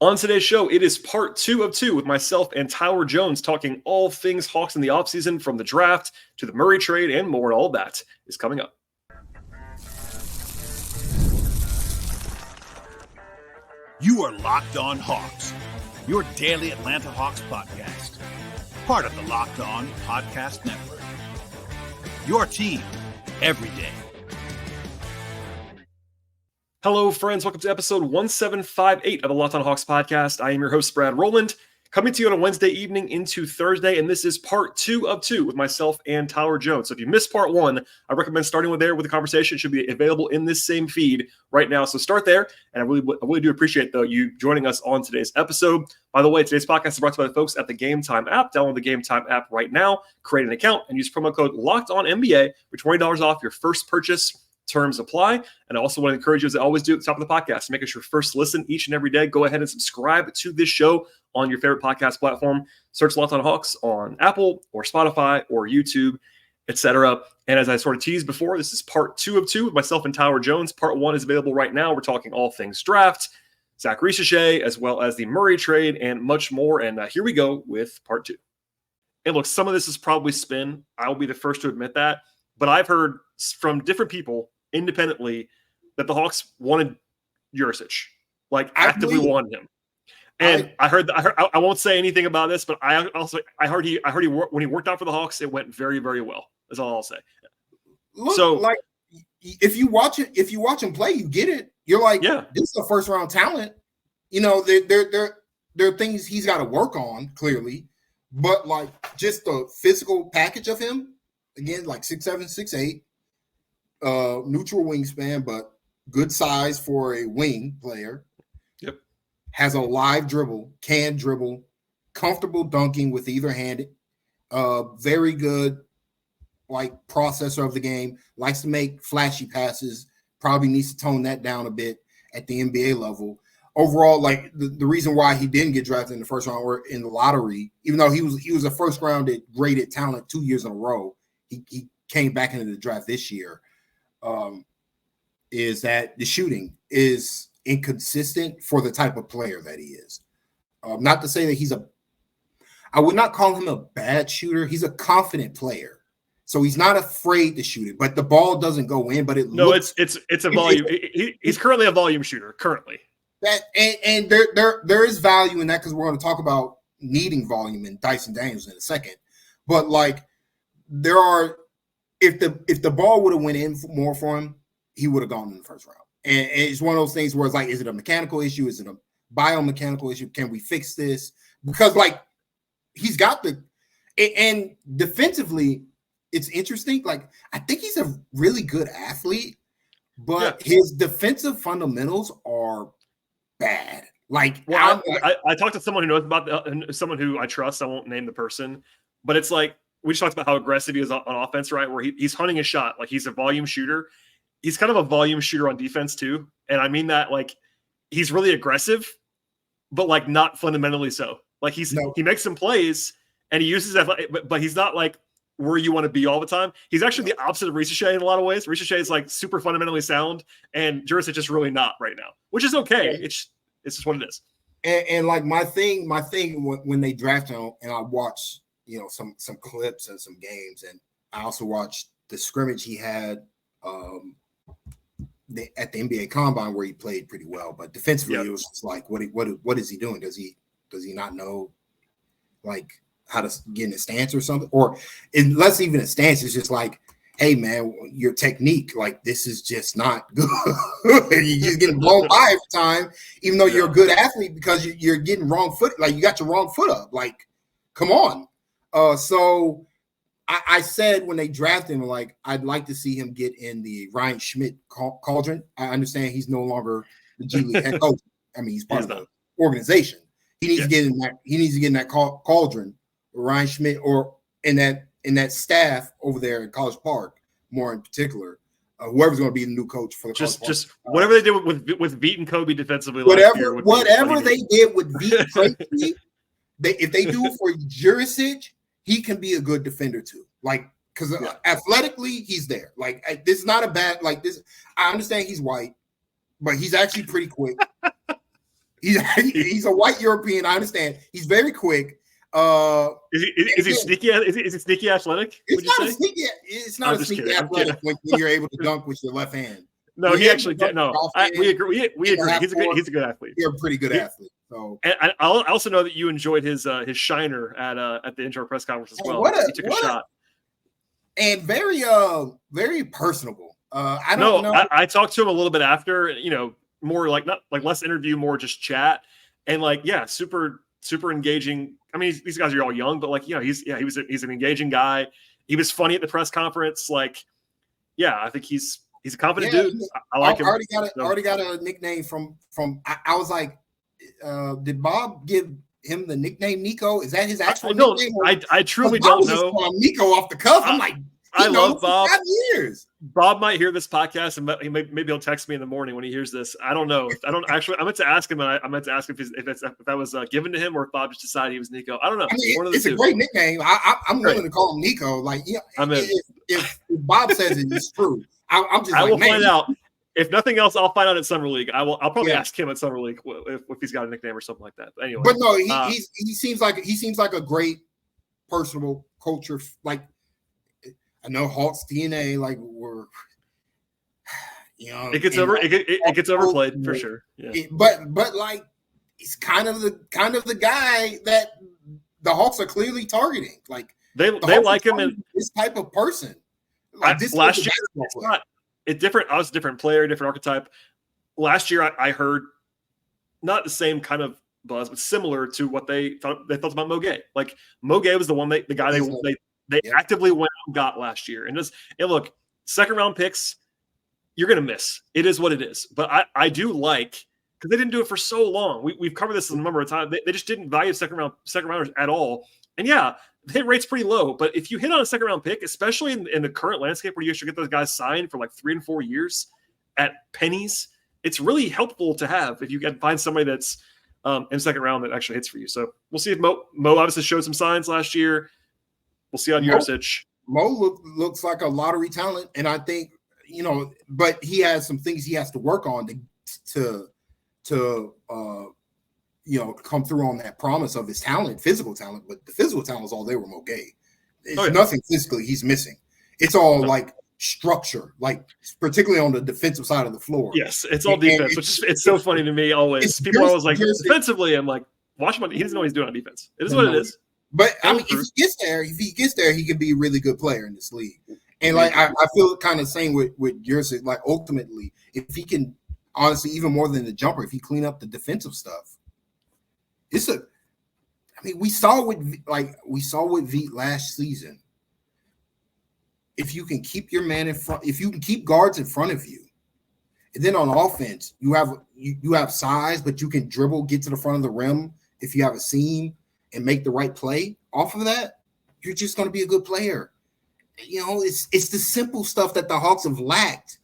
On today's show, it is part 2 of 2 with myself and Tyler Jones talking all things Hawks in the offseason, from the draft to the Murray trade and more, and all that is coming up. You are Locked On Hawks, your daily Atlanta Hawks podcast. Part of the Locked On Podcast Network. Your team every day. Hello, friends. Welcome to episode 1758 of the Locked On Hawks podcast. I am your host, Brad Rowland, coming to you on a Wednesday evening into Thursday, and this is part 2 of 2 with myself and Tyler Jones. So if you missed part 1, I recommend starting with the conversation. It should be available in this same feed right now. So start there, and I really do appreciate you joining us on today's episode. By the way, today's podcast is brought to you by the folks at the Gametime app. Download the Gametime app right now, create an account, and use promo code LOCKEDONNBA for $20 off your first purchase. Terms apply. And I also want to encourage you, as I always do at the top of the podcast, to make us your first listen each and every day. Go ahead and subscribe to this show on your favorite podcast platform. Search Locked On Hawks on Apple or Spotify or YouTube, etc. And as I sort of teased before, this is part 2 of 2 with myself and Tyler Jones. Part 1 is available right now. We're talking all things draft, Zaccharie Risacher, as well as the Murray trade and much more. And here we go with part 2. And look, some of this is probably spin. I'll be the first to admit that. But I've heard from different people independently that the Hawks wanted Đurišić, actively wanted him. And I won't say anything about this, but I heard he when he worked out for the Hawks, it went very, very well. That's all I'll say. Look, if you watch him play, you get it. You're like, yeah, this is a first round talent. You know, there are things he's got to work on, clearly, but just the physical package of him. Again, 6'7", 6'8", neutral wingspan, but good size for a wing player. Yep. Has a live dribble, can dribble, comfortable dunking with either hand. Very good, processor of the game. Likes to make flashy passes. Probably needs to tone that down a bit at the NBA level. Overall, the reason why he didn't get drafted in the first round or in the lottery, even though he was a first rounded graded talent 2 years in a row. He came back into the draft this year, is that the shooting is inconsistent for the type of player that he is. Not to say that I would not call him a bad shooter. He's a confident player. So he's not afraid to shoot it, but the ball doesn't go in, but it's a volume. He's currently a volume shooter currently. And there is value in that, because we're going to talk about needing volume in Dyson Daniels in a second. But there are, if the ball would have went in more for him, he would have gone in the first round. And it's one of those things where it's is it a mechanical issue? Is it a biomechanical issue? Can we fix this? Because he's got and defensively, it's interesting. I think he's a really good athlete, but his defensive fundamentals are bad. I talked to someone who knows about someone who I trust. I won't name the person, but it's we just talked about how aggressive he is on offense, right? Where he's hunting a shot. He's a volume shooter. He's kind of a volume shooter on defense too. And I mean that he's really aggressive, but not fundamentally so. He makes some plays and he uses that, but he's not where you want to be all the time. He's actually the opposite of Risacher in a lot of ways. Risacher is super fundamentally sound, and Đurišić is just really not right now, which is okay. Yeah. It's just what it is. And my thing when they draft him, and I watch some clips and some games, and I also watched the scrimmage he had at the NBA Combine, where he played pretty well, but defensively it was just what is he doing? Does he not know how to get in a stance or something? Or less even a stance, it's just hey man, your technique, this is just not good. You're just getting blown by every time, even though you're a good athlete, because you're getting wrong foot, you got your wrong foot up. Come on. So I said when they drafted him, I'd like to see him get in the Ryan Schmidt cauldron. I understand he's no longer the G League head coach. I mean, he's part of the organization. He needs to get in that. He needs to get in that cauldron, Ryan Schmidt, or in that staff over there in College Park, more in particular. Whoever's going to be the new coach for the just whatever they did with Veet and Kobe defensively. Whatever they did with Veet and Kobe, if they do it for Đurišić, he can be a good defender too. Because athletically, he's there. This is not a bad this. I understand he's white, but he's actually pretty quick. He's a white European. I understand. He's very quick. Is he sneaky? Is he sneaky athletic? It's not a sneaky athletic when you're able to dunk with your left hand. No, he actually did. No, we agree. We agree. He's a good athlete. You're a pretty good athlete. So, and I also know that you enjoyed his shiner at the intro press conference as well. He took a shot, and very personable. I don't know. I talked to him a little bit after. More like not like less interview, more just chat, and super engaging. I mean, these guys are all young, but he's an engaging guy. He was funny at the press conference. I think he's a confident dude. I like him. Already got a nickname from. I was like, did Bob give him the nickname Nico? Is that his actual nickname? I truly don't know. Nico off the cuff. I'm like, I love Bob. 5 years. Bob might hear this podcast and maybe he'll text me in the morning when he hears this. I don't know. I meant to ask him, and I meant to ask him if that was given to him or if Bob just decided he was Nico. I don't know. I mean, it's a great nickname. I'm willing to call him Nico. If Bob says it's true, I will find out. If nothing else, I'll find out at Summer League. I'll probably ask him at Summer League if he's got a nickname or something like that. But anyway, but no, he seems like a great personable culture. I know Hawks DNA we're it gets overplayed for sure. Yeah. But he's kind of the guy that the Hawks are clearly targeting. They like him and this type of person. Last year it's different. I was a different player, different archetype. Last year I heard not the same kind of buzz, but similar to what they thought about Mo Gay. Mo Gay was the guy they actively went and got last year. And look, second round picks, you're going to miss. It is what it is. But I do because they didn't do it for so long. We've covered this a number of times. They just didn't value second rounders at all. And the hit rate's pretty low. But if you hit on a second round pick, especially in the current landscape where you should get those guys signed for 3 and 4 years at pennies, it's really helpful to have if you can find somebody that's in second round that actually hits for you. So we'll see if Mo obviously showed some signs last year. We'll see on Đurišić. Mo looks like a lottery talent, and I think but he has some things he has to work on to come through on that promise of his talent, physical talent. But the physical talent is all there with Mo Gay. There's nothing physically he's missing. It's all structure, particularly on the defensive side of the floor. Yes, it's all defense, which it's so funny to me always. People are always defensively, I'm like, watch him. He doesn't know what he's doing on defense. It is what it is. But I mean, if he gets there, he could be a really good player in this league. And I feel kind of same with Đurišić. Ultimately, if he can, honestly, even more than the jumper, if he clean up the defensive stuff, we saw with Veit last season. If you can keep your man in front, if you can keep guards in front of you, and then on offense, you have size, but you can dribble, get to the front of the rim if you have a seam and make the right play off of that, you're just going to be a good player. It's the simple stuff that the Hawks have lacked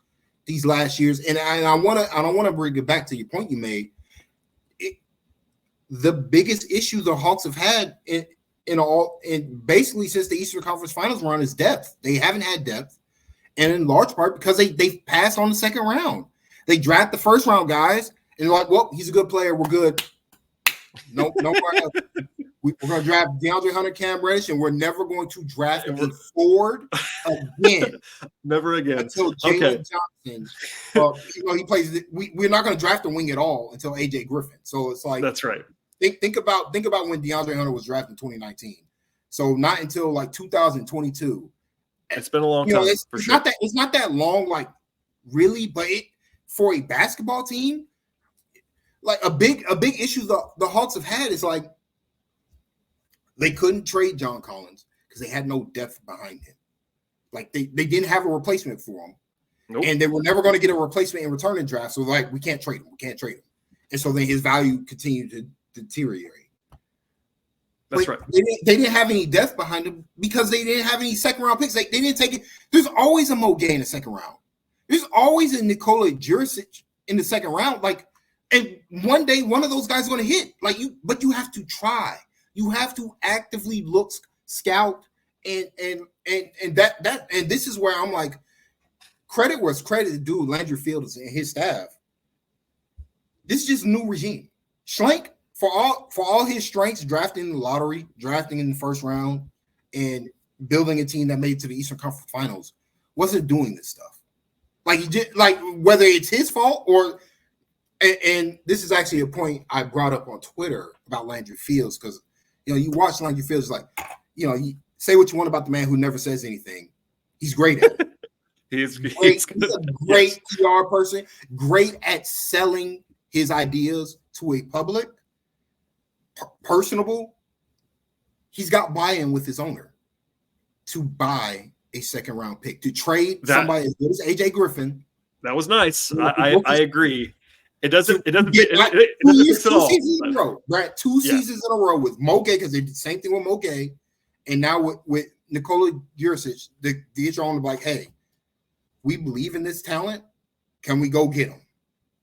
these last years. And I don't want to bring it back to your point you made. The biggest issue the Hawks have had in basically since the Eastern Conference Finals run is depth. They haven't had depth, and in large part because they passed on the second round. They draft the first round guys and they're like, well, he's a good player. We're good. No more. We're going to draft DeAndre Hunter, Cam Reddish, and we're never going to draft a forward again. Never again. Until Jalen Johnson. He plays. We're not going to draft a wing at all until AJ Griffin. So it's that's right. Think about when DeAndre Hunter was drafted in 2019. So not until 2022. It's been a long time. It's not that long, really, but for a basketball team, a big issue the Hawks have had is they couldn't trade John Collins because they had no depth behind him. They didn't have a replacement for him. Nope. And they were never going to get a replacement in return in draft. So we can't trade him. We can't trade him. And so then his value continued to deteriorate. That's right. They didn't have any depth behind him because they didn't have any second round picks. They didn't take it. There's always a Mo Gay in the second round. There's always a Nikola Đurišić in the second round. And one day one of those guys is going to hit. But you have to try. You have to actively look, scout, and this is where I'm like, credit where it's credit due Landry Fields and his staff. This is just a new regime. Schlenk, for all his strengths, drafting in the lottery, drafting in the first round, and building a team that made it to the Eastern Conference Finals, wasn't doing this stuff. Like he did, like whether it's his fault or, and this is actually a point I brought up on Twitter about Landry Fields, because you watch Landry Fields, like you say what you want about the man who never says anything. He's great at it. He's a great PR person, great at selling his ideas to a public, personable. He's got buy-in with his owner to buy a second-round pick, to trade somebody as good as AJ Griffin. That was nice. I agree. It doesn't fix it all. Seasons in a row, right? Two seasons in a row with Mo Gay, because they did the same thing with Mo Gay, and now with Nikola Đurišić, the owner, like, hey, we believe in this talent. Can we go get him?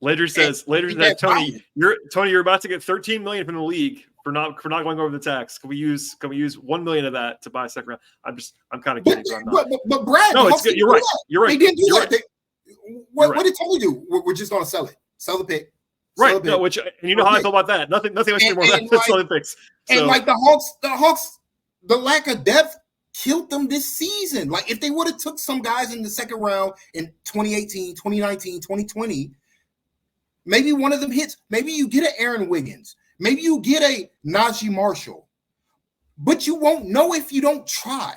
Later says, Tony, you're about to get $13 million from the league for not going over the tax. Can we use $1 million of that to buy a second round? I'm kind of kidding. But Brad, no, you're right. You're right. They didn't do that. Right. What did Tony do? We're just going to sell it. Sell the pick. Right. No, and you know how I feel about that. Nothing else anymore. That's selling picks. So. And like the Hawks, the lack of depth killed them this season. Like if they would have took some guys in the second round in 2018, 2019, 2020, maybe one of them hits. Maybe you get an Aaron Wiggins. Maybe you get a Najee Marshall. But you won't know if you don't try.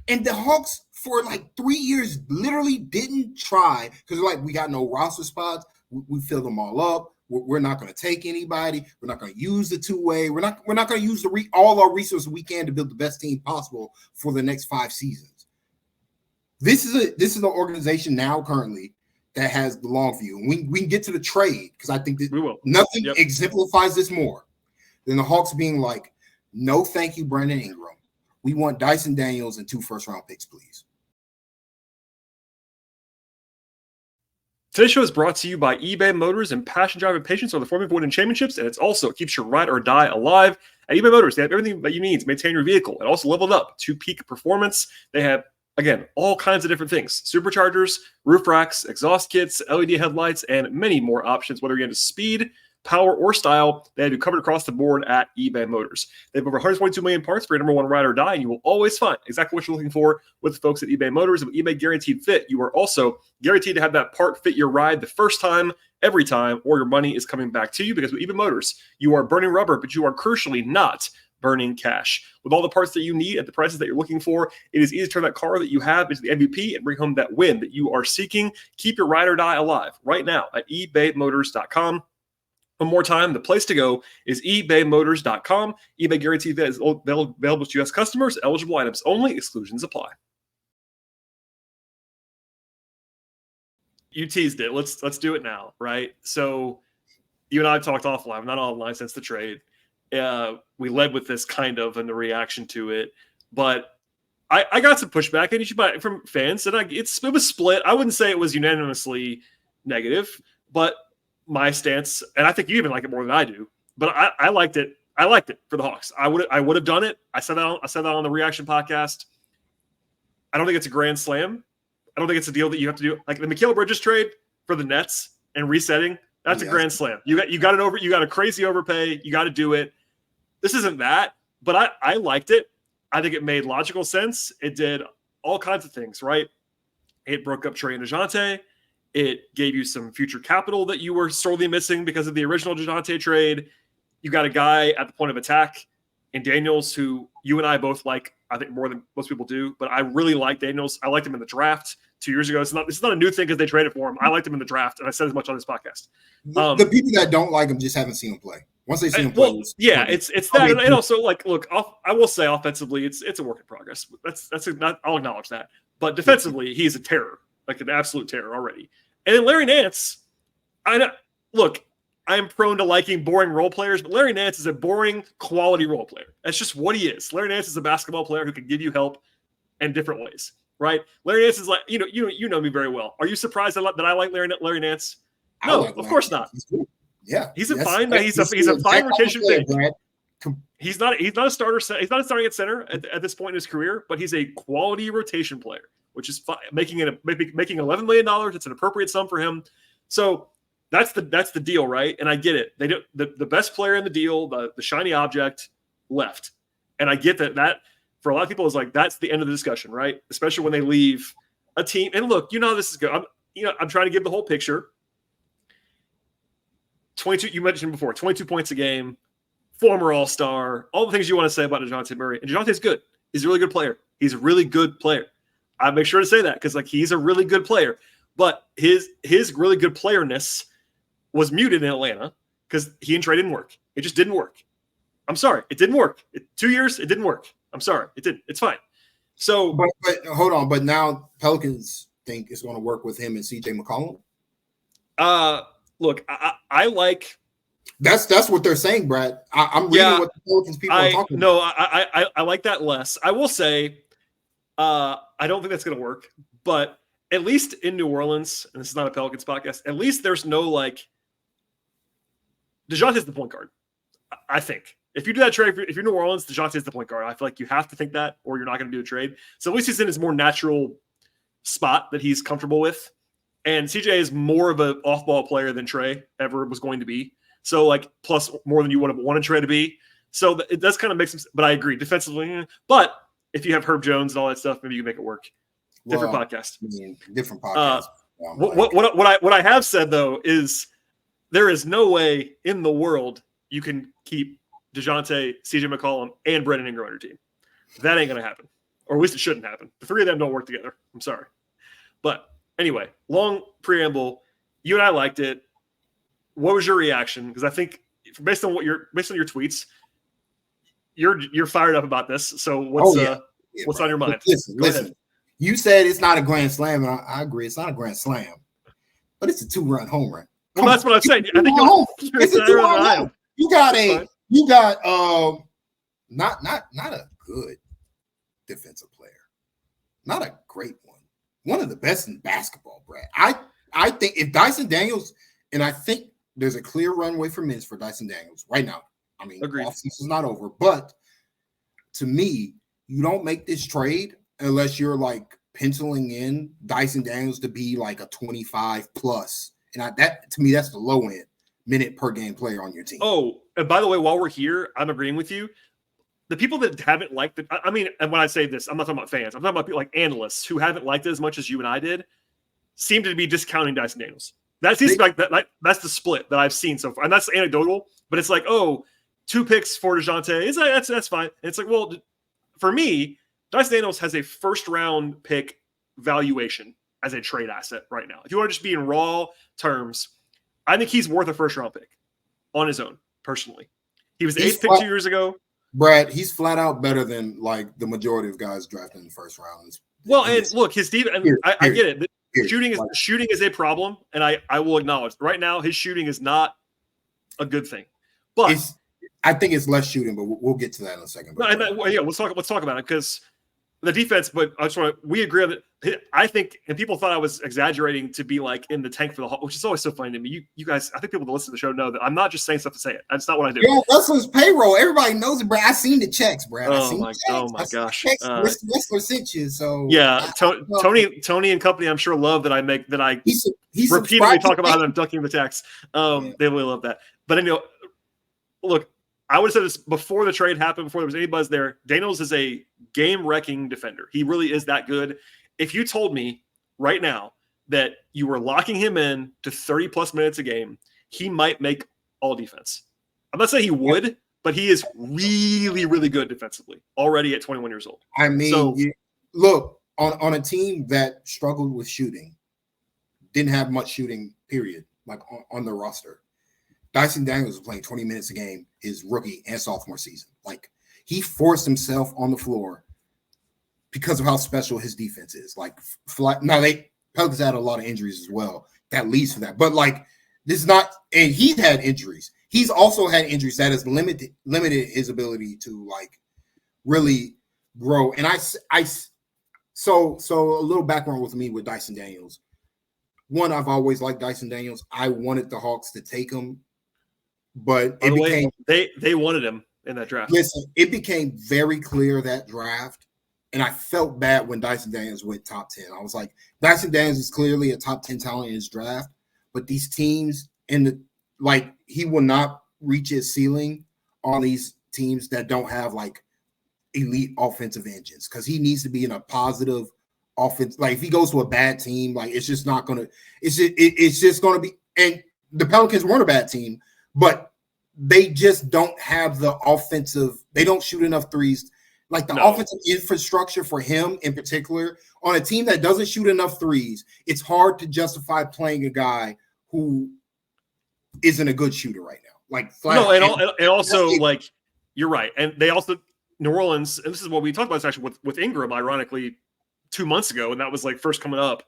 And the Hawks for like 3 years literally didn't try because like we got no roster spots. We fill them all up. We're not going to take anybody. We're not going to use the two-way. We're not going to use all our resources we can to build the best team possible for the next 5 seasons. This is an organization now currently that has the long view. And we can get to the trade because I think that nothing exemplifies this more than the Hawks being like, no, thank you, Brandon Ingram. We want Dyson Daniels and 2 first-round picks, please. Today's show is brought to you by eBay Motors, and passion, drive, and patience are the formula for winning championships, and it keeps your ride or die alive. At eBay Motors, they have everything that you need to maintain your vehicle. It also leveled up to peak performance. They have, again, all kinds of different things. Superchargers, roof racks, exhaust kits, LED headlights, and many more options, whether you're into speed, power, or style. They have you covered across the board at eBay Motors. They have over 122 million parts for your number one ride or die, and you will always find exactly what you're looking for with the folks at eBay Motors. And with eBay Guaranteed Fit, you are also guaranteed to have that part fit your ride the first time, every time, or your money is coming back to you. Because with eBay Motors, you are burning rubber, but you are crucially not burning cash. With all the parts that you need at the prices that you're looking for, it is easy to turn that car that you have into the MVP and bring home that win that you are seeking. Keep your ride or die alive right now at ebaymotors.com. One more time, the place to go is ebaymotors.com. eBay Guaranteed Fit is available to U.S. customers. Eligible items only. Exclusions apply. You teased it. Let's do it now, right? So you and I have talked offline. I'm not online since the trade. We led with this kind of in the reaction to it, but I got some pushback from fans, and it was split. I wouldn't say it was unanimously negative, but my stance, and I think you even like it more than I do, but I liked it. I liked it for the Hawks. I would have done it. I said that on the Reaction podcast. I don't think it's a grand slam. I don't think it's a deal that you have to do like the Mikal Bridges trade for the Nets and resetting. That's a grand slam. You got a crazy overpay. You got to do it. This isn't that, but I liked it. I think it made logical sense. It did all kinds of things, right? It broke up Trey and Dejounte. It gave you some future capital that you were sorely missing because of the original Dejounte trade. You got a guy at the point of attack in Daniels who you and I both like, I think more than most people do, but I really like Daniels. I liked him in the draft 2 years ago. This is not a new thing because they traded for him. I liked him in the draft, and I said as much on this podcast. The people that don't like him just haven't seen him play. Once they see him play, it's that, and also like, look, I will say offensively, it's a work in progress. I'll acknowledge that, but defensively, he's a terror, like an absolute terror already. And then Larry Nance, I'm prone to liking boring role players, but Larry Nance is a boring quality role player. That's just what he is. Larry Nance is a basketball player who can give you help in different ways, right? Larry Nance is like, you know me very well. Are you surprised that I like Larry Nance? No, of course not. Yeah, he's a fine rotation pick. He's not a starter. He's not starting at center at this point in his career, but he's a quality rotation player, which is fine. Making $11 million. It's an appropriate sum for him. So that's the deal, right? And I get it. They don't the best player in the deal, the shiny object left. And I get that for a lot of people is like that's the end of the discussion, right? Especially when they leave a team. And look, you know how this is going. I'm trying to give the whole picture. 22, you mentioned before, 22 points a game, former All-Star, all the things you want to say about Dejounte Murray. And Dejounte's good. He's a really good player. He's a really good player. I make sure to say that because he's a really good player. But his really good playerness was muted in Atlanta because he and Trey didn't work. It just didn't work. I'm sorry. It didn't work. 2 years, it didn't work. I'm sorry. It didn't. It's fine. So, but hold on. But now Pelicans think it's going to work with him and CJ McCollum. Look, I like. That's what they're saying, Brad. I'm reading what the Pelicans people are talking about. No, I like that less. I will say, I don't think that's going to work. But at least in New Orleans, and this is not a Pelicans podcast, at least there's no DeJounte's the point guard. I think. If you do that trade, if you're New Orleans, DeJounte is the point guard. I feel like you have to think that, or you're not going to do a trade. So at least he's in his more natural spot that he's comfortable with. And CJ is more of an off-ball player than Trey ever was going to be. So plus more than you would have wanted Trey to be. So it does kind of make sense. But I agree defensively. But if you have Herb Jones and all that stuff, maybe you can make it work. Different podcast. Different podcast. What I have said though is there is no way in the world you can keep Dejounte, CJ McCollum, and Brandon Ingram on your team. That ain't going to happen. Or at least it shouldn't happen. The three of them don't work together. I'm sorry. But anyway, long preamble. You and I liked it. What was your reaction? Because I think based on your tweets, you're fired up about this. So what's on your mind? Listen. You said it's not a grand slam, and I agree. It's not a grand slam, but it's a 2-run home run. Well, that's what I'm saying. I think it's a 2-run home. You got not a good defensive player, not a great one. One of the best in basketball, Brad. I think if Dyson Daniels, and I think there's a clear runway for minutes for Dyson Daniels right now. I mean, offseason is not over, but to me, you don't make this trade unless you're penciling in Dyson Daniels to be a 25 plus. And that to me, that's the low end minute per game player on your team. Oh, and by the way, while we're here, I'm agreeing with you. The people that haven't liked it, I mean, and when I say this, I'm not talking about fans. I'm talking about people like analysts who haven't liked it as much as you and I did, seem to be discounting Dyson Daniels. That seems to be that's the split that I've seen so far. And that's anecdotal, but it's 2 picks for DeJounte. That's fine. And it's well, for me, Dyson Daniels has a first-round pick valuation as a trade asset right now. If you want to just be in raw terms, I think he's worth a first-round pick on his own, personally. He was the 8th pick 2 years ago. Brad, he's flat out better than the majority of guys drafted in the first round. Well, and look, his defense, I get it. Shooting is a problem, and I will acknowledge. Right now, his shooting is not a good thing. But I think it's less shooting, but we'll get to that in a second. Let's talk about it because the defense. But we agree on that. I think, and people thought I was exaggerating to be in the tank for the Hawks, which is always so funny to me. You guys, I think people that listen to the show know that I'm not just saying stuff to say it. That's not what I do. Yeah, that's his payroll. Everybody knows it, Brad. I seen the checks, Brad. Oh my gosh. Wrestler sent you. So yeah, Tony and company, I'm sure love that I he's repeatedly talk about how I'm ducking the tax. They really love that. But look, I would have said this before the trade happened, before there was any buzz there. Daniels is a game-wrecking defender. He really is that good. If you told me right now that you were locking him in to 30-plus minutes a game, he might make all defense. I'm not saying he would, but he is really, really good defensively already at 21 years old. I mean, look, on a team that struggled with shooting, didn't have much shooting, period, on the roster. Dyson Daniels was playing 20 minutes a game his rookie and sophomore season. He forced himself on the floor because of how special his defense is. Now Pelicans had a lot of injuries as well. That leads to that. But this is not, and he's had injuries. He's also had injuries that has limited his ability to really grow. And so a little background with me with Dyson Daniels. One, I've always liked Dyson Daniels. I wanted the Hawks to take him. But they wanted him in that draft. Listen, it became very clear that draft, and I felt bad when Dyson Daniels went top 10. I was like, Dyson Daniels is clearly a top 10 talent in his draft, but these teams he will not reach his ceiling on these teams that don't have like elite offensive engines, because he needs to be in a positive offense. Like if he goes to a bad team, like it's just gonna be. And the Pelicans weren't a bad team, but they just don't have the offensive. They don't shoot enough threes. Like the offensive infrastructure for him in particular on a team that doesn't shoot enough threes, it's hard to justify playing a guy who isn't a good shooter right now. Like and also like you're right, and they also New Orleans, and this is what we talked about this actually with Ingram, ironically, 2 months ago, and that was like first coming up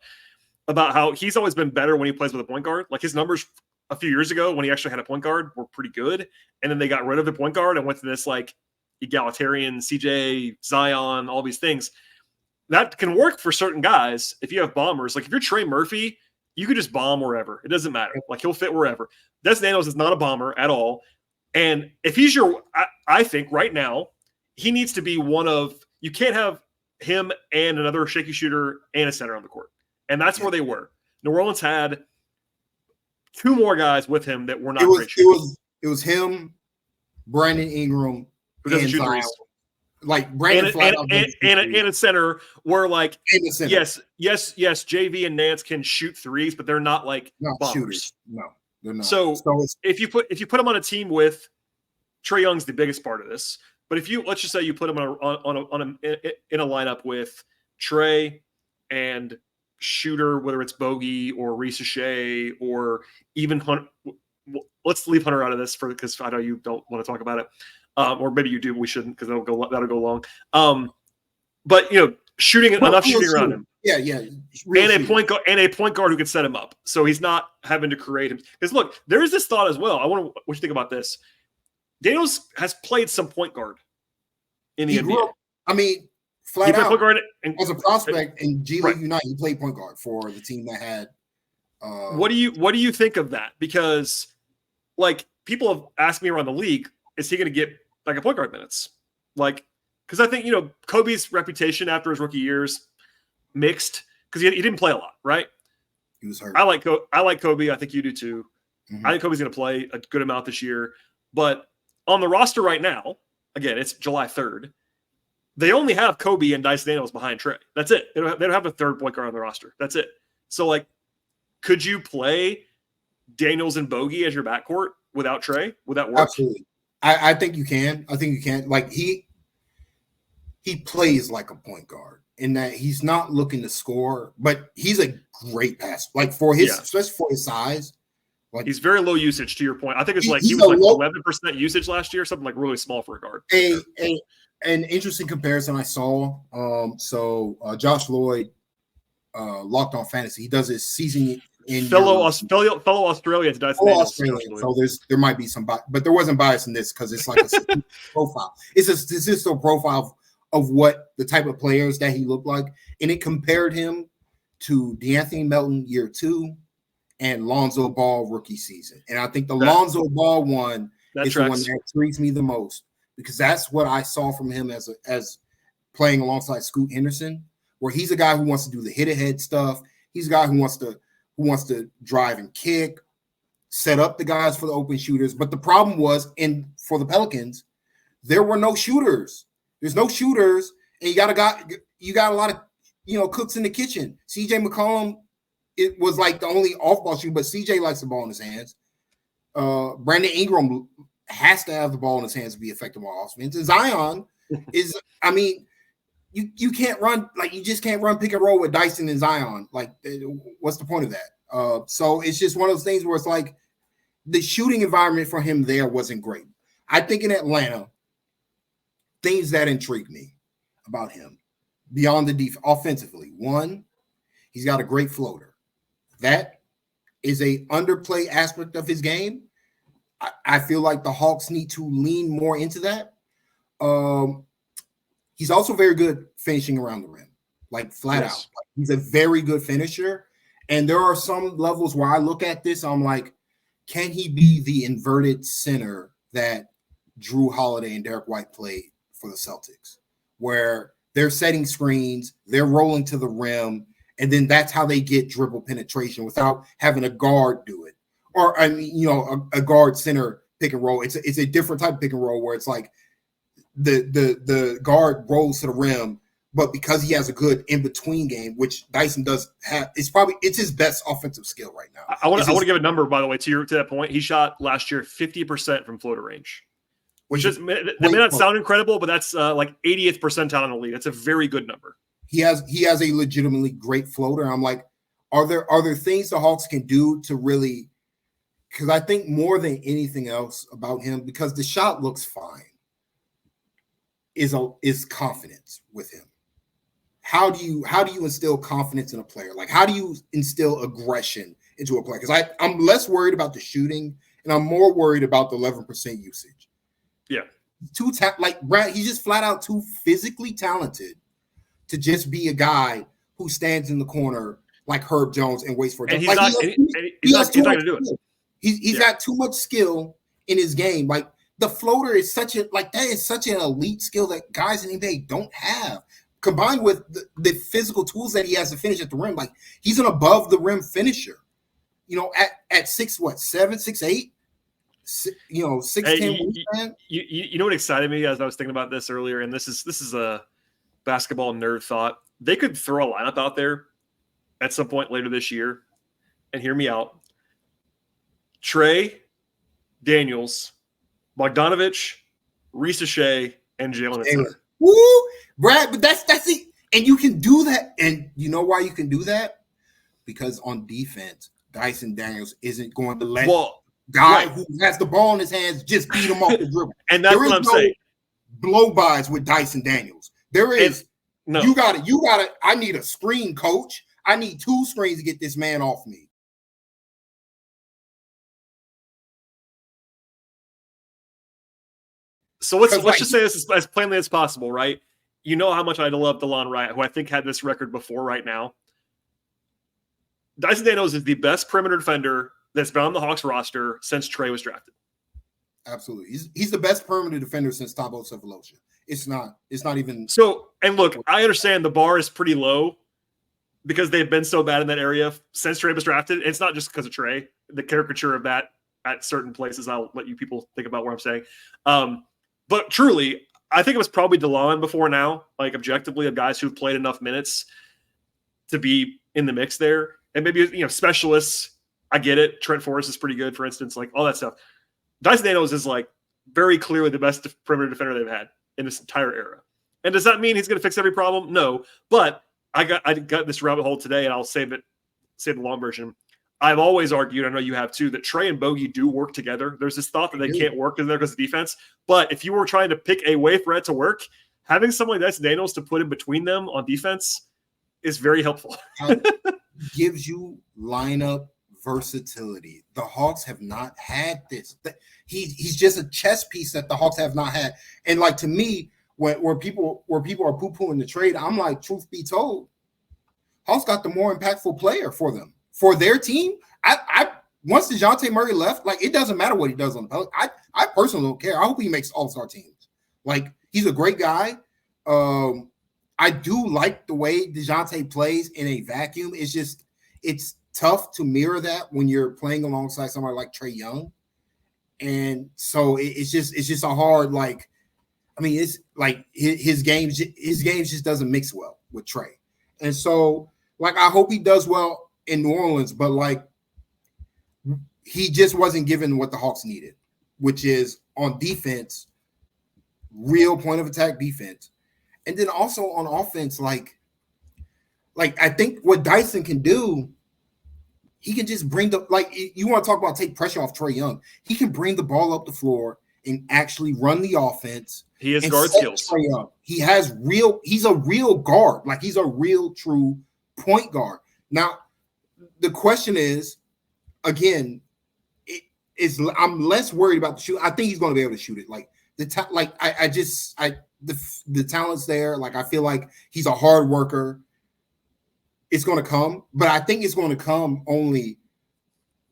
about how he's always been better when he plays with a point guard. Like his numbers a few years ago when he actually had a point guard were pretty good, and then they got rid of the point guard and went to this like egalitarian CJ, Zion, all these things. That can work for certain guys if you have bombers. Like if you're Trey Murphy, you could just bomb wherever. It doesn't matter. Like he'll fit wherever. Des Daniels is not a bomber at all. And if he's I think right now, he needs to be one of, you can't have him and another shaky shooter and a center on the court. And that's where they were. New Orleans had two more guys with him that were not great shooters. It was him, Brandon Ingram, who doesn't shoot threes. Like Brandon and a center where like yes, JV and Nance can shoot threes, but they're not like bombers. Shooters. No, they're not. So if you put them on a team with Trae Young's the biggest part of this, but if you let's just say you put him in a lineup with Trae and shooter, whether it's Bogey or Risacher or even Hunter, let's leave Hunter out of this because I know you don't want to talk about it. Or maybe you do, but we shouldn't because that'll go long. But shooting enough shooting around him. Yeah. And a point guard who can set him up. So he's not having to create him. Because look, there is this thought as well. I wonder what you think about this. Daniels has played some point guard in the NBA. Flat out, point guard as a prospect in G League United, he played point guard for the team that had. What do you think of that? Because like people have asked me around the league, is he going to get like a point guard minutes? Like, because I think Kobe's reputation after his rookie years mixed because he didn't play a lot, right? He was hurt. I like Kobe. I think you do too. Mm-hmm. I think Kobe's going to play a good amount this year, but on the roster right now, again, it's July 3rd. They only have Kobe and Dyson Daniels behind Trae. That's it. They don't have a third point guard on the roster. That's it. So, like, could you play Daniels and Bogey as your backcourt without Trae? Would that work? Absolutely. I think you can. Like, he plays like a point guard in that he's not looking to score, but he's a great passer. Like, especially for his size. Like, he's very low usage, to your point. I think it's like he was like 11% usage last year, something like really small for a guard. An interesting comparison I saw. Josh Lloyd, Locked On Fantasy, he does his season in fellow Australian to Dyson Daniels. So there might be some bias, but there wasn't bias in this because it's like a profile. It's a statistical profile of what the type of players that he looked like, and it compared him to DeAnthony Melton year 2 and Lonzo Ball rookie season. And I think the Lonzo Ball one is the one that intrigues me the most, because that's what I saw from him as playing alongside Scoot Henderson, where he's a guy who wants to do the hit-ahead stuff. He's a guy who wants to drive and kick, set up the guys for the open shooters. But the problem was, for the Pelicans, there were no shooters. There's no shooters, and you got a lot of cooks in the kitchen. CJ McCollum, it was like the only off-ball shooter, but CJ likes the ball in his hands. Brandon Ingram has to have the ball in his hands to be effective on offense. And Zion is, you can't run, like, you just can't run pick and roll with Dyson and Zion. Like, what's the point of that? So it's just one of those things where it's like the shooting environment for him there wasn't great. I think in Atlanta, things that intrigue me about him beyond the defense offensively. One, he's got a great floater. That is a underplay aspect of his game. I feel like the Hawks need to lean more into that. He's also very good finishing around the rim, like flat out. He's a very good finisher. And there are some levels where I look at this, I'm like, can he be the inverted center that Drew Holiday and Derek White played for the Celtics, where they're setting screens, they're rolling to the rim, and then that's how they get dribble penetration without having a guard do it. or I mean, you know, a guard center pick and roll. It's a different type of pick and roll where it's like the guard rolls to the rim, but because he has a good in between game, which Dyson does have, it's his best offensive skill right now. I want to give a number, by the way, to that point. He shot last year 50% from floater range, which that may not sound incredible, but that's like 80th percentile in the league. That's a very good number. He has a legitimately great floater. I'm like, are there things the Hawks can do to really? Because I think more than anything else about him, because the shot looks fine, is confidence with him. How do you instill confidence in a player? Like, how do you instill aggression into a player? Because I'm less worried about the shooting and I'm more worried about the 11% usage. Yeah. Like Brad, he's just flat out too physically talented to just be a guy who stands in the corner like Herb Jones and waits for it. He's not going to do it. He's got too much skill in his game. Like the floater is such an elite skill that guys in the NBA don't have. Combined with the physical tools that he has to finish at the rim, like he's an above the rim finisher. You know, at 6'7", 6'8", 6'10". You know what excited me as I was thinking about this earlier, and this is a basketball nerd thought. They could throw a lineup out there at some point later this year, and hear me out. Trey, Daniels, Bogdanovich, Risacher, and Jalen. Woo, Brad, but that's it. And you can do that. And you know why you can do that? Because on defense, Dyson Daniels isn't going to let who has the ball in his hands just beat him off the dribble. And that's what I'm saying. Blow-bys with Dyson Daniels. There is no. You got it. I need a screen, coach. I need 2 screens to get this man off me. So let's just say this as plainly as possible, right? You know how much I love DeLon Wright, who I think had this record before right now. Dyson Daniels is the best perimeter defender that's been on the Hawks roster since Trey was drafted. Absolutely. He's the best perimeter defender since Thabo Sefolosha. It's not even. So, and look, I understand the bar is pretty low because they've been so bad in that area since Trey was drafted. It's not just because of Trey, the caricature of that at certain places. I'll let you people think about what I'm saying. But truly, I think it was probably DeLon before now, like objectively, of guys who've played enough minutes to be in the mix there. And maybe, specialists, I get it. Trent Forrest is pretty good, for instance, like all that stuff. Dyson Daniels is like very clearly the best perimeter defender they've had in this entire era. And does that mean he's going to fix every problem? No. But I got this rabbit hole today, and I'll save the long version. I've always argued, I know you have too, that Trey and Bogey do work together. There's this thought that they can't work in there because of defense. But if you were trying to pick a way for it to work, having someone like Dyson Daniels to put in between them on defense is very helpful. Gives you lineup versatility. The Hawks have not had this. He's just a chess piece that the Hawks have not had. And like, to me, where people are poo-pooing the trade, I'm like, truth be told, Hawks got the more impactful player for them. For their team, I once Dejounte Murray left, like, it doesn't matter what he does on the Pelicans. I personally don't care. I hope he makes all-star teams. Like, he's a great guy. I do like the way Dejounte plays in a vacuum. It's tough to mirror that when you're playing alongside somebody like Trae Young. And so it's just a hard, like, I mean, it's like his game just doesn't mix well with Trae. And so, like, I hope he does well in New Orleans, but like, he just wasn't given what the Hawks needed, which is on defense, real point of attack defense. And then also on offense, like I think what Dyson can do, he can just bring you want to talk about take pressure off Trae Young. He can bring the ball up the floor and actually run the offense. He has guard skills. He's a real guard. Like, he's a real true point guard. Now, the question is, again, I'm less worried about the shoot. I think he's going to be able to shoot it. Like, the talent's there. Like, I feel like he's a hard worker. It's going to come, but I think it's going to come only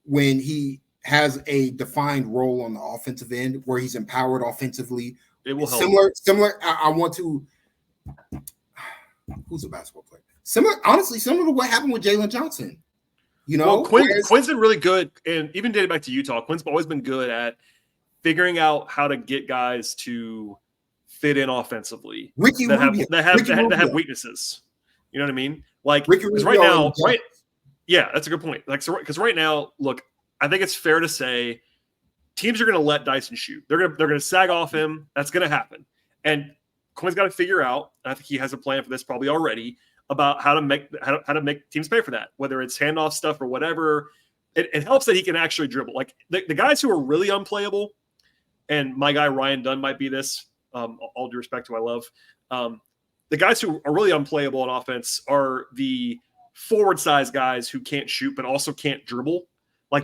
when he has a defined role on the offensive end where he's empowered offensively. It will help. Similar. I want to. Who's a basketball player? Similar to what happened with Jalen Johnson. You know, well, Quinn's been really good, and even dating back to Utah, Quinn's always been good at figuring out how to get guys to fit in offensively that have weaknesses. You know what I mean? Like, because right now, yeah, that's a good point. Like, so because right now, look, I think it's fair to say teams are going to let Dyson shoot. They're going to sag off him. That's going to happen, and Quinn's got to figure out. And I think he has a plan for this probably already about how to make teams pay for that, whether it's handoff stuff or whatever. It helps that he can actually dribble. Like the guys who are really unplayable, and my guy Ryan Dunn might be this. All due respect to I love. The guys who are really unplayable on offense are the forward size guys who can't shoot but also can't dribble. Like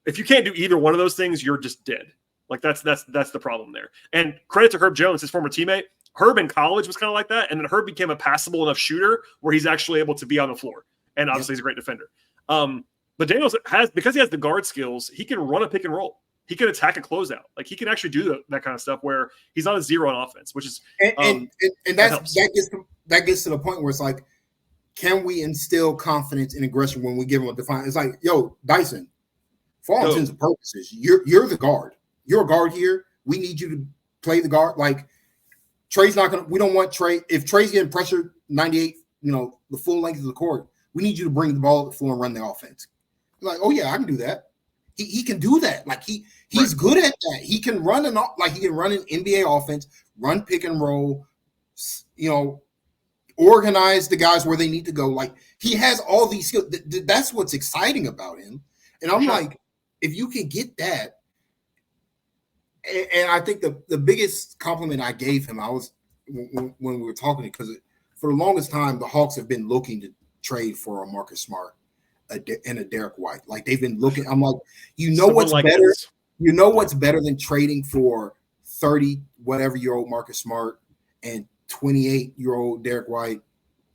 if you can't do either one of those things, you're just dead. Like that's the problem there. And credit to Herb Jones, his former teammate. Herb in college was kind of like that, and then Herb became a passable enough shooter where he's actually able to be on the floor. And obviously he's a great defender. But Daniels because he has the guard skills, he can run a pick and roll. He can attack a closeout. Like he can actually do that kind of stuff where he's not a zero on offense, which is and that gets to the point where it's like, can we instill confidence and aggression when we give him a define? It's like, yo, Dyson, for all intents and purposes, you're the guard. You're a guard here. We need you to play the guard. Like Trey's not gonna. We don't want Trey. If Trey's getting pressured 98, the full length of the court, we need you to bring the ball to the floor and run the offense. Like, oh yeah, I can do that. He can do that. Like he's good at that. He can run an NBA offense, run pick and roll, organize the guys where they need to go. Like he has all these skills. That's what's exciting about him. And I'm like, if you can get that, and I think the biggest compliment I gave him, I was when we were talking, because for the longest time the Hawks have been looking to trade for a Marcus Smart and a Derek White. Like they've been looking. I'm like, what's better? This. What's better than trading for 30-whatever-year-old Marcus Smart and 28-year-old Derek White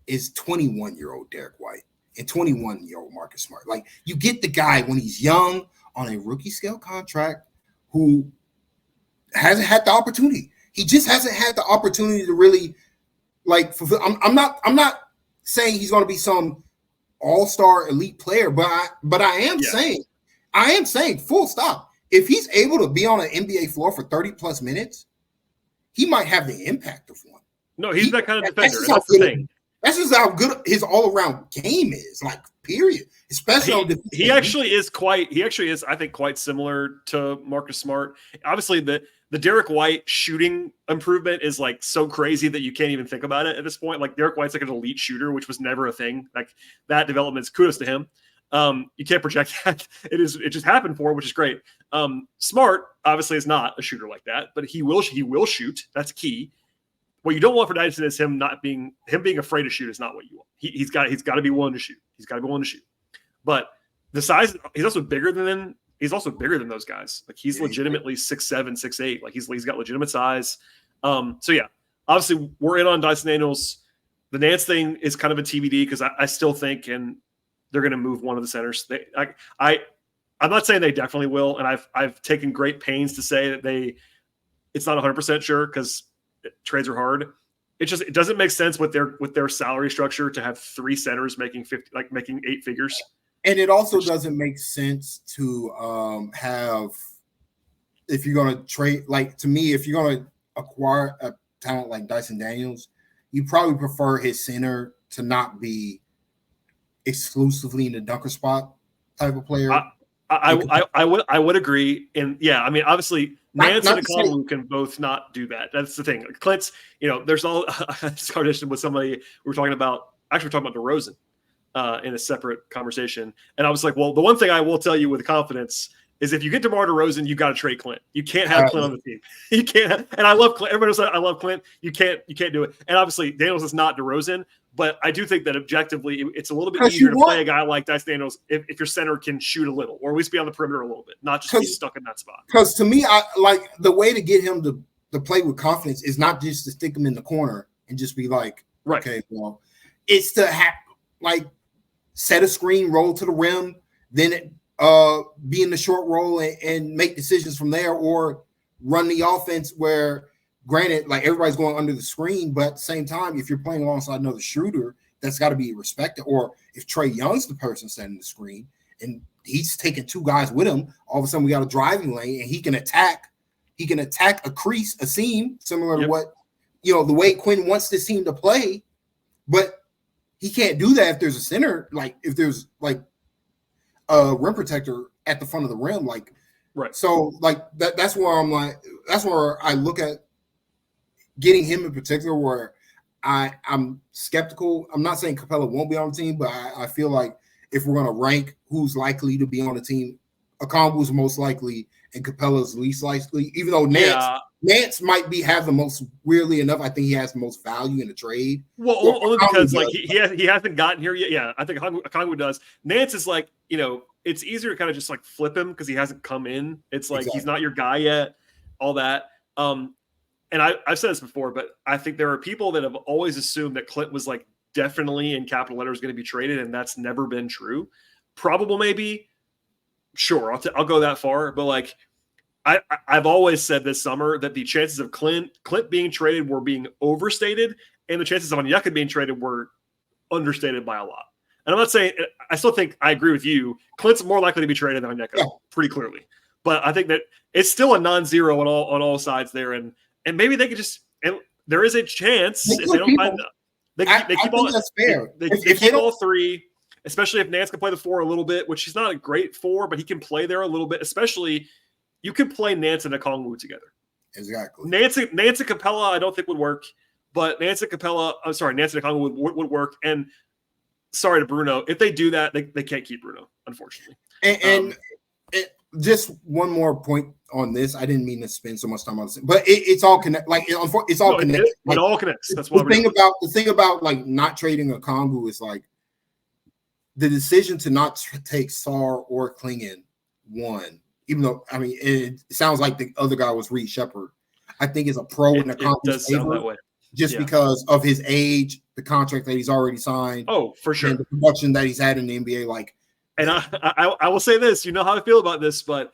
is 21-year-old Derek White and 21-year-old Marcus Smart. Like you get the guy when he's young on a rookie scale contract who hasn't had the opportunity. He just hasn't had the opportunity to really like fulfill. I'm not saying he's going to be some all-star elite player, but I am saying full stop. If he's able to be on an NBA floor for 30 plus minutes, he might have the impact of one. No, he's that kind of defender. That's the thing. That's just how good his all-around game is. Like, period. Especially on the he actually is, I think, quite similar to Marcus Smart. Obviously, the Derek White shooting improvement is like so crazy that you can't even think about it at this point. Like Derek White's like an elite shooter, which was never a thing. Like that development is kudos to him. You can't project that. It just happened for him, which is great. Smart obviously is not a shooter like that, but he will shoot. That's key. What you don't want for Dyson is him being afraid to shoot is not what you want. He's got to be willing to shoot. He's got to be willing to shoot. But the size, he's also bigger than those guys. Like he's legitimately 6'7", 6'8". Like he's got legitimate size. So yeah, obviously we're in on Dyson Daniels. The Nance thing is kind of a TBD because I still think they're going to move one of the centers. I'm not saying they definitely will, and I've taken great pains to say that it's not 100% sure because trades are hard. It doesn't make sense with their salary structure to have three centers making 8 figures. And it also doesn't make sense to have, if you're going to trade, like to me, if you're going to acquire a talent like Dyson Daniels, you probably prefer his center to not be exclusively in the dunker spot type of player. I would agree. And yeah, I mean, obviously Nance and Nikola can both not do that. That's the thing. Clint's, there's all this conversation with somebody we were talking about DeRozan in a separate conversation. And I was like, well, the one thing I will tell you with confidence is if you get DeMar DeRozan, you got to trade Clint. You can't have Clint on the team. You can't. And I love Clint. Everybody says I love Clint. You can't do it. And obviously Daniels is not DeRozan, but I do think that objectively it's a little bit easier to play a guy like Dyson Daniels if your center can shoot a little, or at least be on the perimeter a little bit, not just be stuck in that spot. Because to me, I like the way to get him to play with confidence is not just to stick him in the corner and just be like, okay, well, it's to set a screen, roll to the rim, then be in the short roll and make decisions from there, or run the offense where, granted, like everybody's going under the screen, but at the same time, if you're playing alongside another shooter, that's got to be respected. Or if Trae Young's the person setting the screen, and he's taking two guys with him. All of a sudden, we got a driving lane, and he can attack. He can attack a crease, a seam, similar to what the way Quinn wants this team to play. But he can't do that if there's a center, like if there's like a rim protector at the front of the rim, like right. So like that's where I look at getting him in particular, where I'm skeptical. I'm not saying Capella won't be on the team, but I feel like if we're going to rank who's likely to be on the team, Okongwu's most likely and Capella's least likely, even though Nance might have the most, weirdly enough, I think he has the most value in the trade. Well, only because like he hasn't gotten here yet. Yeah, I think Okongwu does. Nance is like, it's easier to kind of just like flip him because he hasn't come in. It's like He's not your guy yet, all that. And I've said this before, but I think there are people that have always assumed that Clint was like definitely in capital letters going to be traded, and that's never been true. Probable, maybe. Sure, I'll go that far, but like I've always said this summer that the chances of Clint being traded were being overstated, and the chances of Onyeka being traded were understated by a lot. And I'm not saying I still think I agree with you. Clint's more likely to be traded than Onyeka, pretty clearly. But I think that it's still a non-zero on all sides there, and maybe they could just. And there is a chance if they don't find. They keep all. That's fair. They keep all three. Especially if Nance can play the 4 a little bit, which he's not a great 4, but he can play there a little bit. Especially, you can play Nance and Okongwu together. Exactly. Nance and Capella, I don't think would work, but Nance and Okongwu would work. And sorry to Bruno, if they do that, they can't keep Bruno, unfortunately. And just one more point on this. I didn't mean to spend so much time on this, but it's all connected. Like it's all connected. It all connects. That's why the thing about like not trading Okongwu is like. The decision to not take Sarr or Klingon won, even though it sounds like the other guy was Reed Shepherd. I think is a pro in the conference favor, just because of his age, the contract that he's already signed. Oh, for sure, and the production that he's had in the NBA. Like, and I will say this: you know how I feel about this, but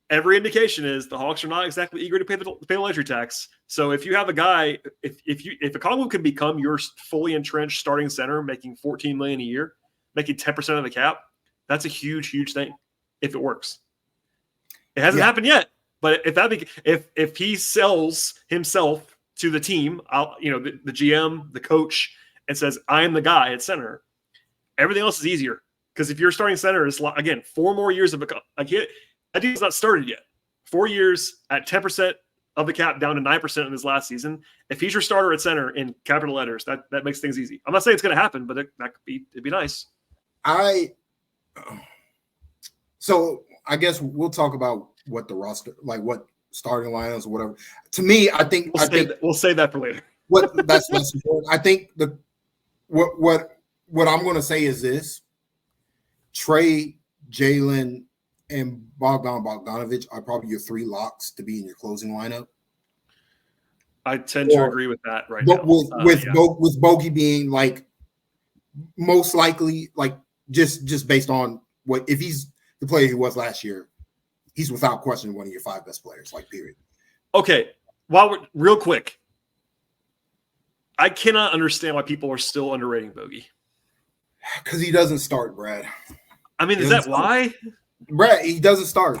every indication is the Hawks are not exactly eager to pay the luxury tax. So if you have a guy, if Okongwu can become your fully entrenched starting center, making $14 million a year. Making 10% of the cap, that's a huge, huge thing if it works. It hasn't happened yet, but if he sells himself to the team, the GM, the coach, and says, I am the guy at center, everything else is easier. Because if you're starting center, is again 4 more years of I think it's not started yet. 4 years at 10% of the cap down to 9% in his last season. If he's your starter at center in capital letters, that makes things easy. I'm not saying it's going to happen, but it'd be nice. So I guess we'll talk about what the roster, like what starting lineups or whatever. To me, I think we'll save that for later. That's less important. I think what I'm going to say is this: Trey, Jalen, and Bogdanović are probably your 3 locks to be in your closing lineup. I tend to agree with that right now. With Bogey being like most likely, like just based on what if he's the player he was last year, he's without question one of your 5 best players. Like period. Okay, real quick, I cannot understand why people are still underrating Bogey. Because he doesn't start, Brad. I mean, is that why? Brad, he doesn't start.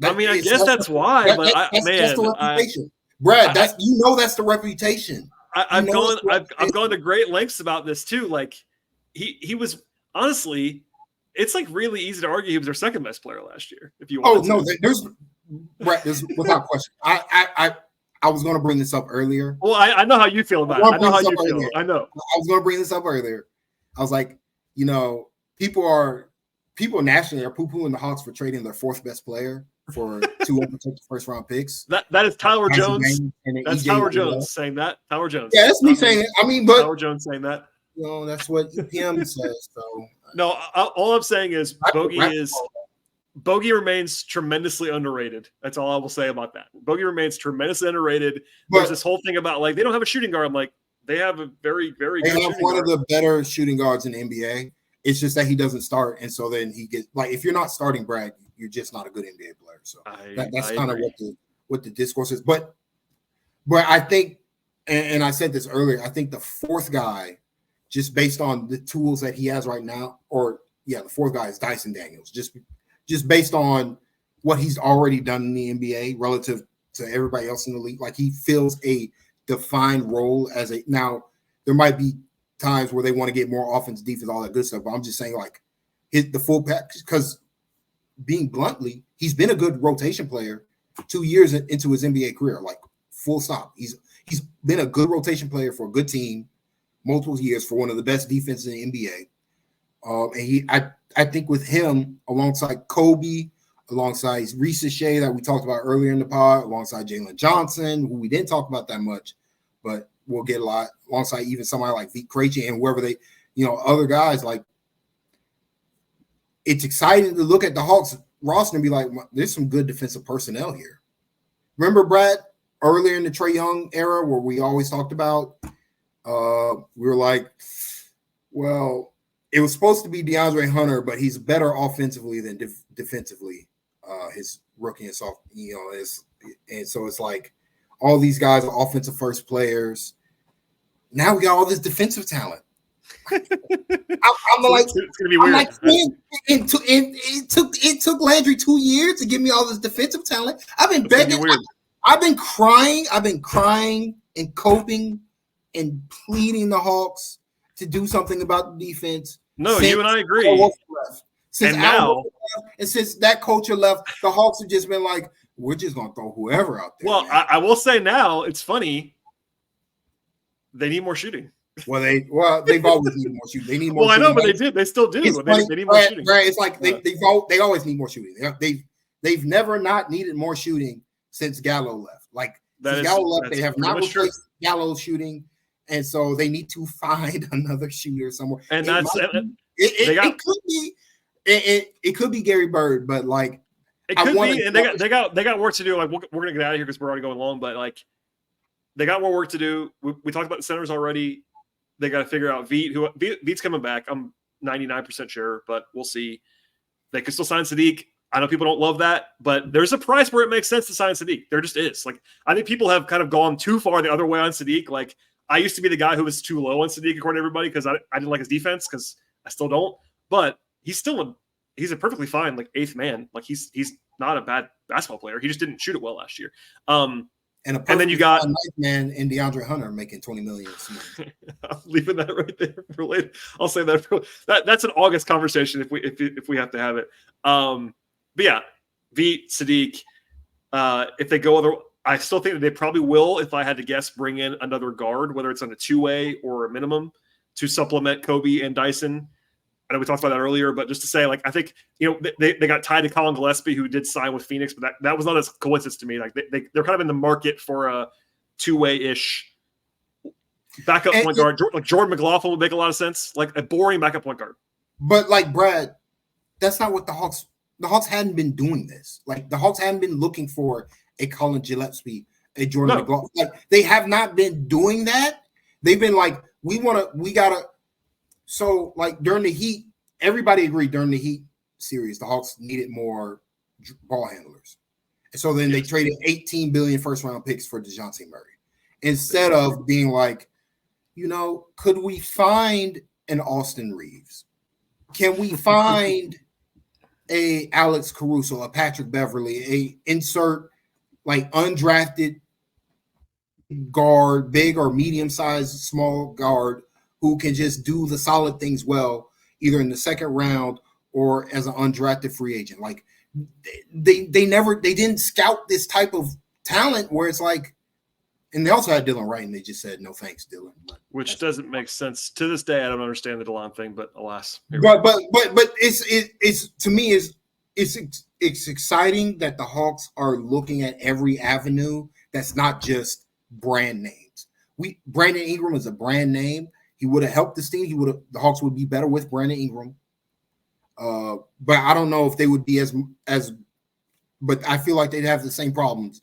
I guess that's why. But that's the reputation. Brad, that's the reputation. I've gone to great lengths about this too. Like he was honestly, it's like really easy to argue he was our second best player last year. If you want, there's without question. I was going to bring this up earlier. Well, I know how you feel about it. I know how you feel. I know. I was going to bring this up earlier. I was like, people nationally are poo-pooing the Hawks for trading their 4th best player for 2 unprotected first-round picks. That is Tyler Jones. That's Tyler Jones saying that. Tyler Jones. Yeah, that's me saying it. I mean, but Tyler Jones saying that. That's what EPM says. So no, all I'm saying is Bogey remains tremendously underrated. That's all I will say about that. Bogey remains tremendously underrated. There's this whole thing about like they don't have a shooting guard. I'm like, they have a very, very good shooting guard. Of the better shooting guards in the NBA. It's just that he doesn't start, and so then he gets like if you're not starting Brad, you're just not a good NBA player. So that's kind of what the discourse is. But I think, and I said this earlier, I think the 4th guy, just based on the tools that he has right now, or the fourth guy is Dyson Daniels. Just based on what he's already done in the NBA relative to everybody else in the league. Like, he fills a defined role as a, now there might be times where they want to get more offense, defense, all that good stuff, but I'm just saying, like, hit the full package, because being bluntly, he's been a good rotation player 2 years into his NBA career, like, full stop. He's been a good rotation player for a good team multiple years for one of the best defenses in the NBA. And I think with him, alongside Kobe, alongside Risacher that we talked about earlier in the pod, alongside Jalen Johnson, who we didn't talk about that much, but we'll get a lot, alongside even somebody like Zaccharie and whoever they, other guys, like, it's exciting to look at the Hawks roster and be like, there's some good defensive personnel here. Remember, Brad, earlier in the Trae Young era, where we always talked about, we were like, well, it was supposed to be DeAndre Hunter, but he's better offensively than defensively. His rookie and soft, and so it's like all these guys are offensive first players. Now we got all this defensive talent. I'm like, it's gonna be weird. Like, it took Landry 2 years to give me all this defensive talent. I've been begging. I've been crying and coping and pleading the Hawks to do something about the defense. No, you and I agree. Since that culture left, the Hawks have just been like, we're just gonna throw whoever out there. Well, I will say now, it's funny. They need more shooting. They've always needed more shooting. They need more. Well, shooting. I know, but they still do. They need more shooting. Right, it's like they always need more shooting. They've never not needed more shooting since Gallo left. Like, since Gallo left, they have not replaced Gallo's shooting, and so they need to find another shooter somewhere. And it could be Gary Bird, but like it could be. And they got work to do. Like, we're gonna get out of here because we're already going long. But like, they got more work to do. We talked about the centers already. They got to figure out Veet's coming back. I'm 99% sure, but we'll see. They could still sign Sadiq. I know people don't love that, but there's a price where it makes sense to sign Sadiq. There just is. Like, I think people have kind of gone too far the other way on Sadiq. Like, I used to be the guy who was too low on Sadiq according to everybody because I didn't like his defense, because I still don't. But he's a perfectly fine, like, eighth man. Like, he's not a bad basketball player. He just didn't shoot it well last year. And then you got a ninth man in DeAndre Hunter making $20 million. I'm leaving that right there for later. I'll say that that's an August conversation if we have to have it. But yeah, Veet, Sadiq. If they go other, I still think that they probably will. If I had to guess, bring in another guard, whether it's on a two-way or a minimum, to supplement Kobe and Dyson. I know we talked about that earlier, but just to say, like, I think, they got tied to Colin Gillespie, who did sign with Phoenix, but that was not a coincidence to me. Like, they're kind of in the market for a two-way-ish backup point guard. Like, Jordan McLaughlin would make a lot of sense, like a boring backup point guard. But like, Brad, that's not what the Hawks hadn't been doing this. Like, the Hawks hadn't been looking for a Colin Gillespie, a Jordan McLaughlin. Like, they have not been doing that. They've been like, so, like, during the Heat, everybody agreed during the Heat series, the Hawks needed more ball handlers. And so then they traded $18 billion first-round picks for Dejounte Murray. Instead of being like, could we find an Austin Reeves? Can we find a Alex Caruso, a Patrick Beverly, a insert, like, undrafted guard, big or medium-sized small guard, who can just do the solid things well, either in the second round or as an undrafted free agent. Like, they didn't scout this type of talent where it's like, and they also had Dylan Wright, and they just said, no thanks, Dylan. Which doesn't make sense. To this day, I don't understand the DeLon thing, but alas. But it's to me, it's exciting that the Hawks are looking at every avenue that's not just brand names. Brandon Ingram is a brand name. He would have helped this team. The Hawks would be better with Brandon Ingram. But I don't know if they would be as but I feel like they'd have the same problems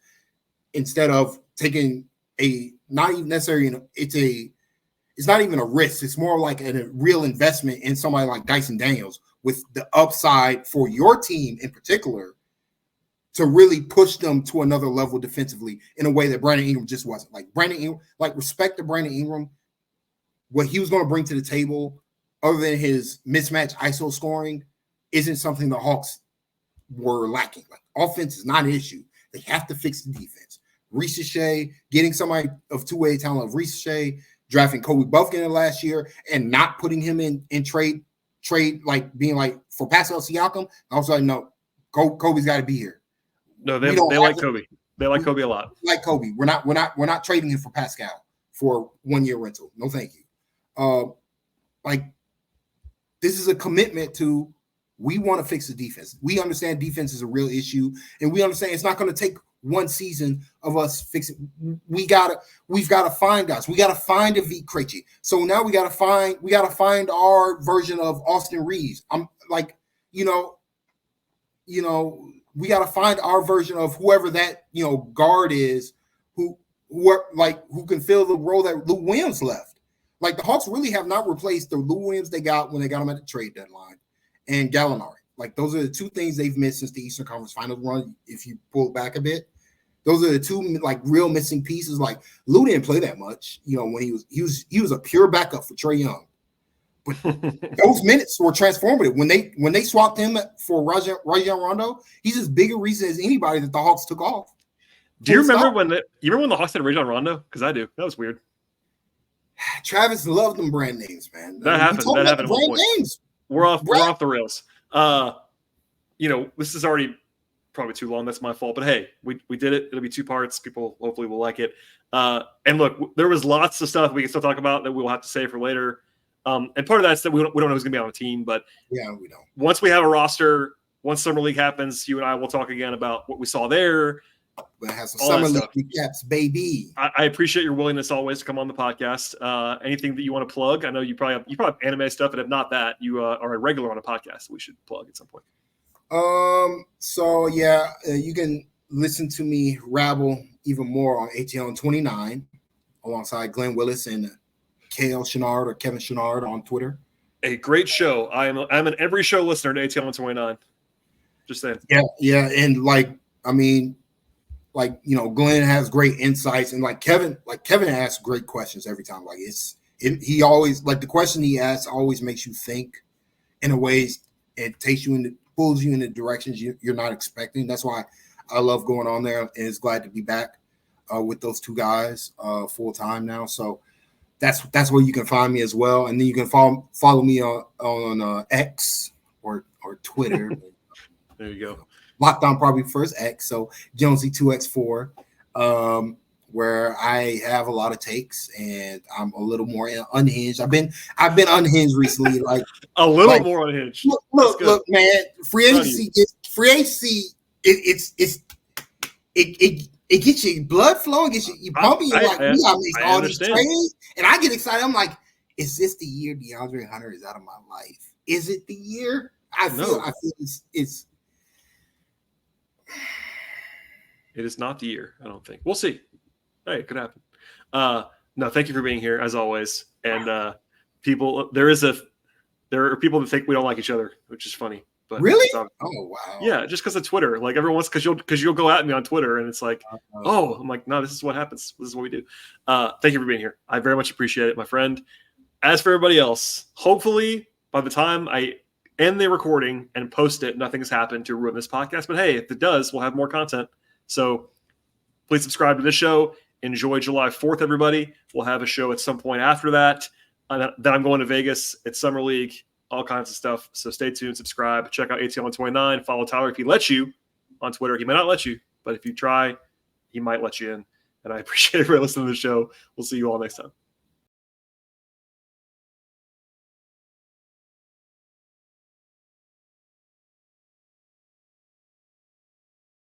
instead of taking it's not even a risk. It's more like a real investment in somebody like Dyson Daniels with the upside for your team in particular to really push them to another level defensively in a way that Brandon Ingram just wasn't. Like, Brandon Ingram, like, respect to Brandon Ingram, what he was going to bring to the table other than his mismatch ISO scoring, isn't something the Hawks were lacking. Like, offense is not an issue. They have to fix the defense. Risacher, getting somebody of two-way talent of Risacher, drafting Kobe Buffkin last year, and not putting him in trade, like being like for Pascal Siakam. I was like, no, Kobe's got to be here. No, they like Kobe. They like Kobe a lot. Like Kobe. We're not trading him for Pascal for 1 year rental. No, thank you. Like, this is a commitment to, we want to fix the defense. We understand defense is a real issue, and we understand it's not going to take one season of us fixing. We've got to find guys. We got to find a Vit Krejci. So now we got to find our version of Austin Reeves. I'm like, we got to find our version of whoever that, guard is who can fill the role that Lou Williams left. Like, the Hawks really have not replaced the Lou Williams they got when they got him at the trade deadline and Gallinari. Like, those are the two things they've missed since the Eastern Conference Finals run. If you pull back a bit, those are the two like real missing pieces. Like, Lou didn't play that much, when he was a pure backup for Trae Young. But those minutes were transformative. When they swapped him for Rajon Rondo, he's as big a reason as anybody that the Hawks took off. Do you remember when the Hawks had Rajon Rondo? Because I do. That was weird. Travis loved them brand names, man. That happened. That happened. Brand names. We're off the rails. This is already probably too long. That's my fault. But hey, we did it. It'll be 2 parts. People hopefully will like it. And look, there was lots of stuff we can still talk about that we'll have to say for later. And part of that's that we don't know who's going to be on a team. But yeah, we don't. Once we have a roster, once Summer League happens, you and I will talk again about what we saw there. But it has some Summer League recaps, baby. I appreciate your willingness always to come on the podcast. Anything that you want to plug? I know you probably have anime stuff, and if not that, you are a regular on a podcast we should plug at some point. So yeah, you can listen to me rabble even more on ATL 29 alongside Glenn Willis and KL Chenard or Kevin Chenard on Twitter. A great show. I'm an every show listener to ATL 29. Just saying. Yeah, and Glenn has great insights, and Kevin asks great questions every time. He always, the question he asks always makes you think in a ways it pulls you in the directions you're not expecting. That's why I love going on there, and it's glad to be back with those two guys full time now. So that's where you can find me as well, and then you can follow me on X or Twitter. There you go. Lockdown probably first X, so Jonesy2X4, where I have a lot of takes and I'm a little more unhinged. I've been unhinged recently, a little more unhinged. Look, man, free agency, it gets your blood flowing, gets you pumping. You're like, we gotta make all these trades, and I get excited. I'm like, is this the year DeAndre Hunter is out of my life? Is it the year? I feel it's. It is not the year, I don't think. We'll see. Hey, it could happen. No, thank you for being here as always. And there are people that think we don't like each other, which is funny. But really? Oh wow. Yeah, just because of Twitter. Everyone's because you'll go at me on Twitter and it's like, I'm like, no, this is what happens. This is what we do. Thank you for being here. I very much appreciate it, my friend. As for everybody else, hopefully by the time I end the recording and post it, nothing's happened to ruin this podcast. But hey, if it does, we'll have more content. So please subscribe to this show. Enjoy July 4th, everybody. We'll have a show at some point after that. Then I'm going to Vegas. It's Summer League, all kinds of stuff. So stay tuned, subscribe, check out ATL 29. Follow Tyler if he lets you on Twitter. He might not let you, but if you try, he might let you in. And I appreciate everybody listening to the show. We'll see you all next time.